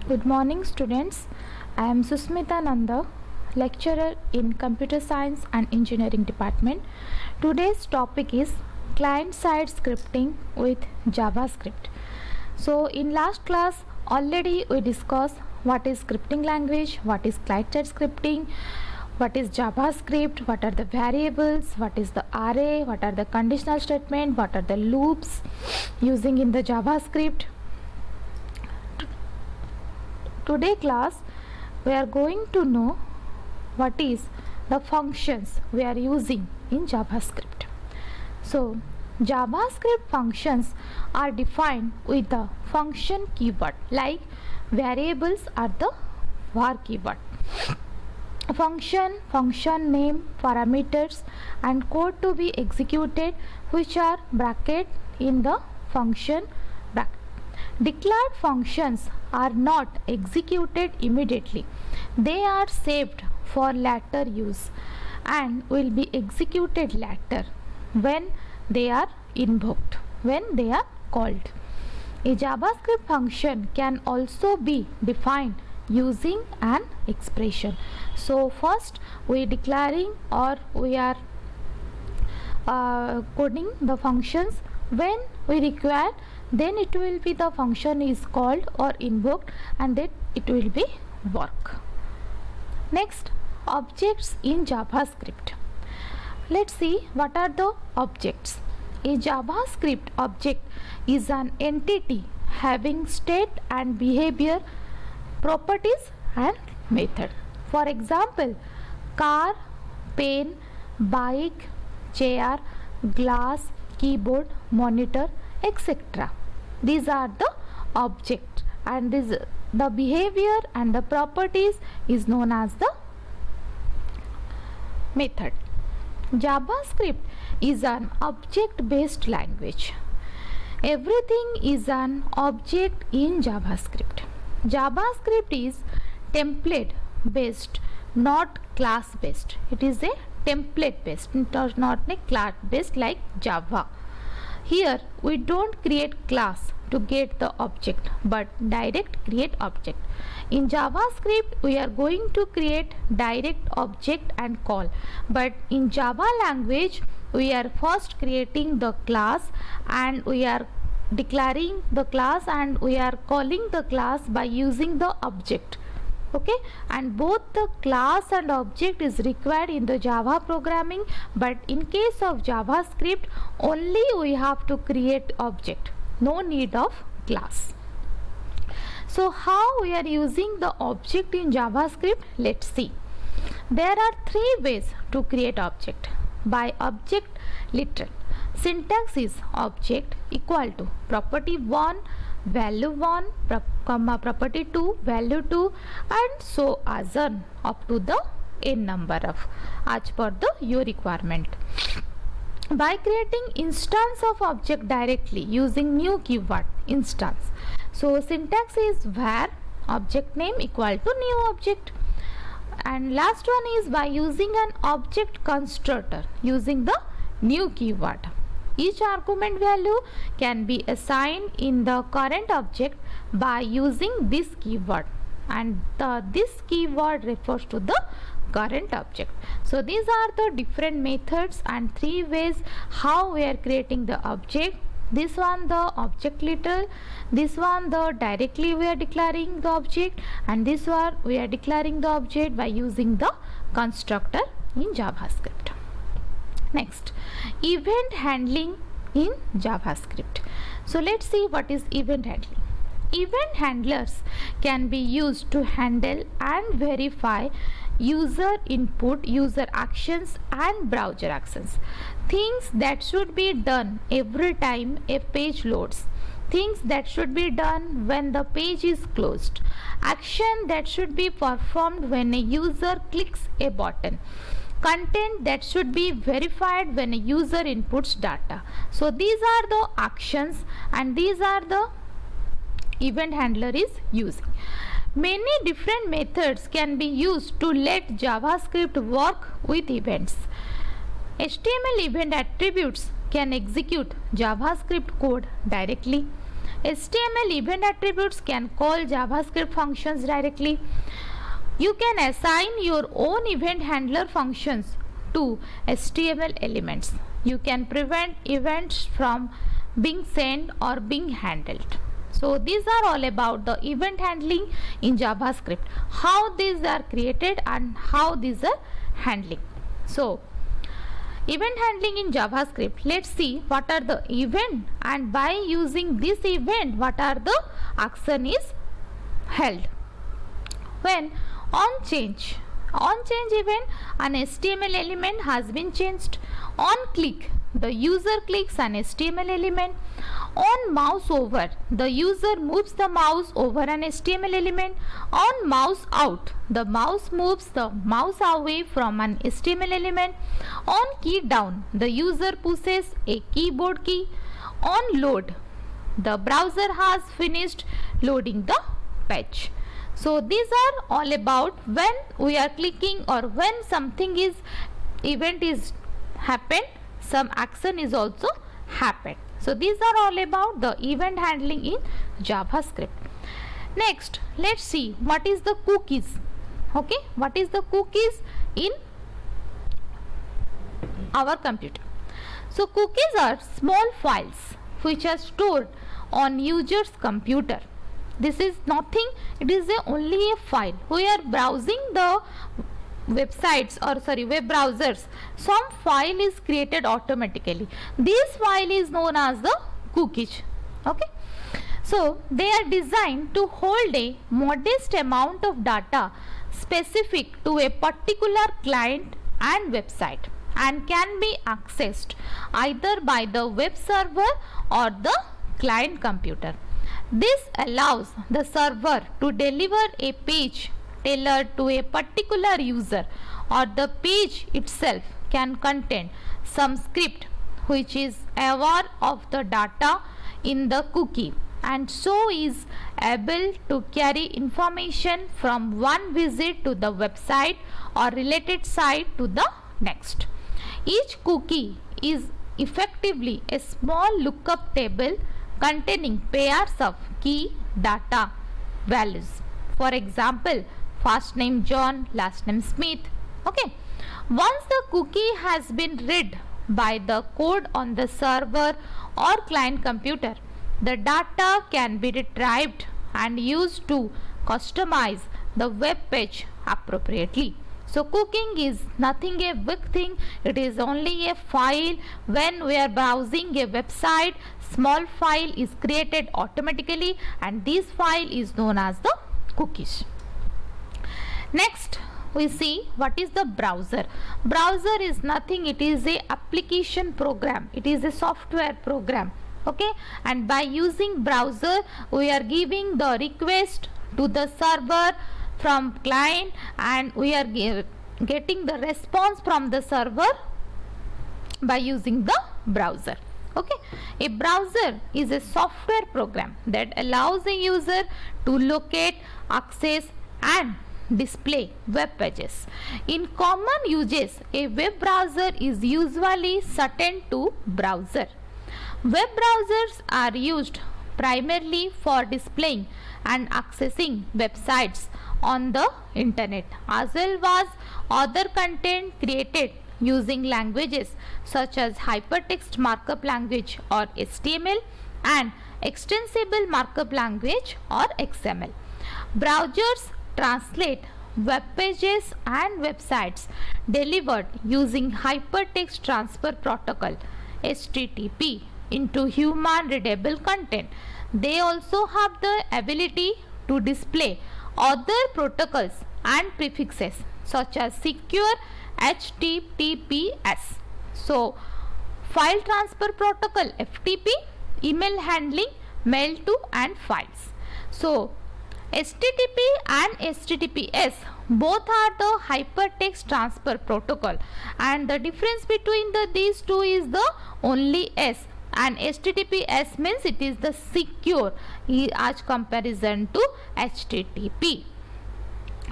Good morning, students. I am Susmita Nanda, lecturer in Computer Science and Engineering Department. Today's topic is client-side scripting with JavaScript. So, in last class, already we discussed what is scripting language, what is client-side scripting, what is JavaScript, what are the variables, what is the array, what are the conditional statement, what are the loops using in the JavaScript. Today class we are going to know what is the functions we are using in JavaScript. So JavaScript functions are defined with the function keyword, like variables are the var keyword. Function name, parameters and code to be executed, which are bracket in the function bracket. Declared functions are not executed immediately. They are saved for later use and will be executed later when they are invoked, when they are called. A JavaScript function can also be defined using an expression. So first we declaring or we are coding the functions. When we require, then it will be the function is called or invoked, and then it will be work. Next, objects in JavaScript. Let's see what are the objects. A JavaScript object is an entity having state and behavior, properties and method. For example, car, pen, bike, chair, glass, keyboard, monitor, etc. These are the objects, and the behavior and the properties is known as the method. JavaScript is an object-based language. Everything is an object in JavaScript. JavaScript is template based, not class based. It is a template based, not a class based like Java. Here we don't create class to get the object, but direct create object. In JavaScript we are going to create direct object and call, but in Java language we are first creating the class and we are declaring the class and we are calling the class by using the object. Okay, and both the class and object is required in the Java programming, but in case of JavaScript only we have to create object, no need of class. So how we are using the object in JavaScript? Let's see. There are three ways to create object. By object literal, syntax is object equal to property 1 value 1 property 2 value 2 and so on up to the n number of as per the your requirement. By creating instance of object directly using new keyword instance. So syntax is var object name equal to new object, and last one is by using an object constructor using the new keyword. Each argument value can be assigned in the current object by using this keyword, and this keyword refers to the current object. So these are the different methods and three ways how we are creating the object. This one the object literal, this one the directly we are declaring the object, and this one we are declaring the object by using the constructor in JavaScript. Next, event handling in JavaScript. So let's see what is event handling. Event handlers can be used to handle and verify user input, user actions and browser actions. Things that should be done every time a page loads. Things that should be done when the page is closed. Action that should be performed when a user clicks a button. Content that should be verified when a user inputs data. So these are the actions and these are the event handler is using. Many different methods can be used to let JavaScript work with events. HTML event attributes can execute JavaScript code directly. HTML event attributes can call JavaScript functions directly. You can assign your own event handler functions to HTML elements. You can prevent events from being sent or being handled. So these are all about the event handling in JavaScript, how these are created and how these are handling. So event handling in JavaScript, let's see what are the event, and by using this event what are the action is held. When on change event, an HTML element has been changed. On click, the user clicks an HTML element. On mouse over, the user moves the mouse over an HTML element. On mouse out, the mouse moves the mouse away from an HTML element. On key down, the user pushes a keyboard key. On load, the browser has finished loading the page. So these are all about when we are clicking or when something is event is happened, some action is also happened. So these are all about the event handling in JavaScript. Next, let's see what is the cookies. Okay, what is the cookies in our computer? So cookies are small files which are stored on user's computer. This is nothing, it is only a file. We are browsing the websites or web browsers, some file is created automatically. This file is known as the cookies. Okay, so they are designed to hold a modest amount of data specific to a particular client and website, and can be accessed either by the web server or the client computer. This allows the server to deliver a page tailored to a particular user, or the page itself can contain some script which is aware of the data in the cookie, and so is able to carry information from one visit to the website or related site to the next. Each cookie is effectively a small lookup table containing pairs of key data values. For example, first name John, last name Smith. Okay. Once the cookie has been read by the code on the server or client computer, the data can be retrieved and used to customize the web page appropriately. So cooking is nothing a big thing, it is only a file. When we are browsing a website, small file is created automatically, and this file is known as the cookies. Next, we see what is the browser. Browser is nothing, it is a application program, it is a software program. Okay, and by using browser we are giving the request to the server from client, and we are getting the response from the server by using the browser. Okay, a browser is a software program that allows a user to locate, access and display web pages. In common uses, a web browser is usually shortened to browser. Web browsers are used primarily for displaying and accessing websites on the internet, as well as other content created using languages such as hypertext markup language or HTML and extensible markup language or XML. Browsers translate web pages and websites delivered using hypertext transfer protocol HTTP into human readable content. They also have the ability to display other protocols and prefixes such as secure HTTPS. So file transfer protocol FTP, email handling, mail to and files. So HTTP and HTTPS both are the hypertext transfer protocol, and the difference between these two is the only S, and HTTPS means it is the secure as comparison to HTTP.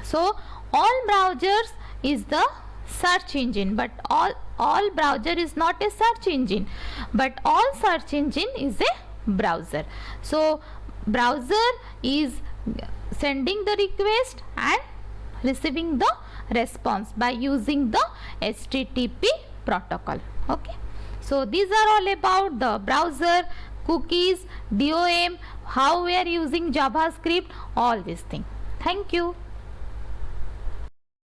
So all browsers is the search engine, but all browser is not a search engine, but all search engine is a browser. So browser is sending the request and receiving the response by using the HTTP protocol. Okay, so these are all about the browser, cookies, DOM, how we are using JavaScript, all these things. Thank you.